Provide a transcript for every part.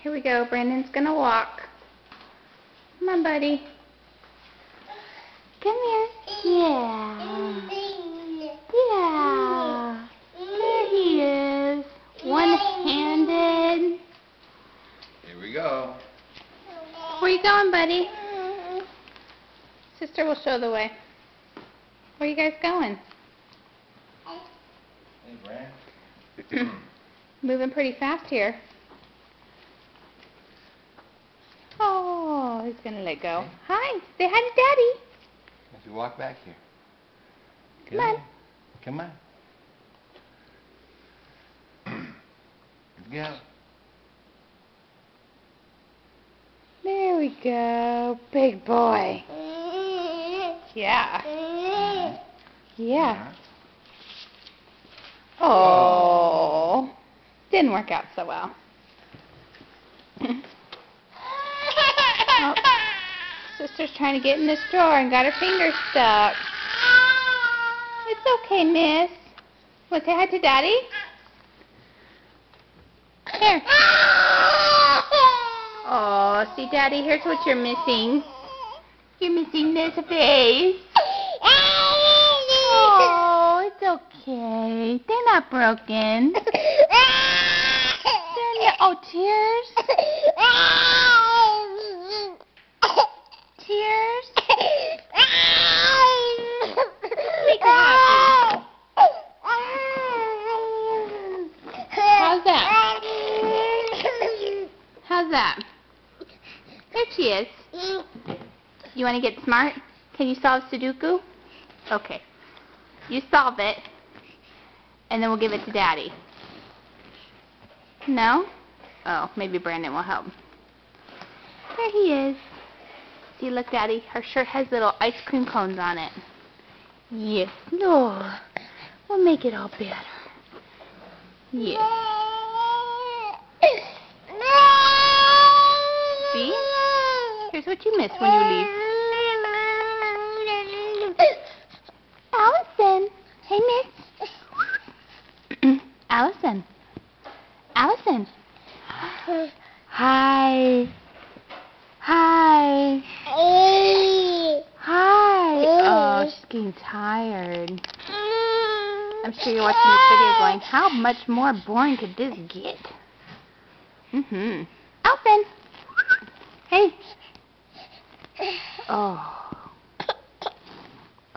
Here we go. Brandon's gonna walk. Come on, buddy. Come here. Yeah. Yeah. There he is. One-handed. Here we go. Where you going, buddy? Sister will show the way. Where you guys going? Hey, Brand. Moving pretty fast here. Oh, he's gonna let go. Hi, say hi to Daddy. As you walk back here. Come on. Come on. Go. There we go. Big boy. Yeah. Yeah. Oh. Didn't work out so well. Oh. Sister's trying to get in this drawer and got her finger stuck. It's okay, miss. Want to say hi to Daddy? Here. Oh, see, Daddy, here's what you're missing. You're missing this face. Oh, it's okay. They're not broken. Oh, tears? Tears? Make her happy. How's that? How's that? There she is. You want to get smart? Can you solve Sudoku? Okay. You solve it, and then we'll give it to Daddy. No? Oh, maybe Brandon will help. There he is. See, look, Daddy. Her shirt has little ice cream cones on it. Yes. No. We'll make it all better. Yes. See? Here's what you miss when you leave. Allison. Hey, miss. Allison. Allison. Hi. Hi. Hi. Oh, she's getting tired. I'm sure you're watching this video going, how much more boring could this get? Allison. Hey. Oh.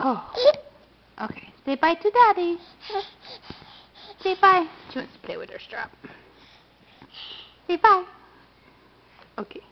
Oh. Okay. Say bye to Daddy. Say bye. She wants to play with her strap. Say bye. Okay.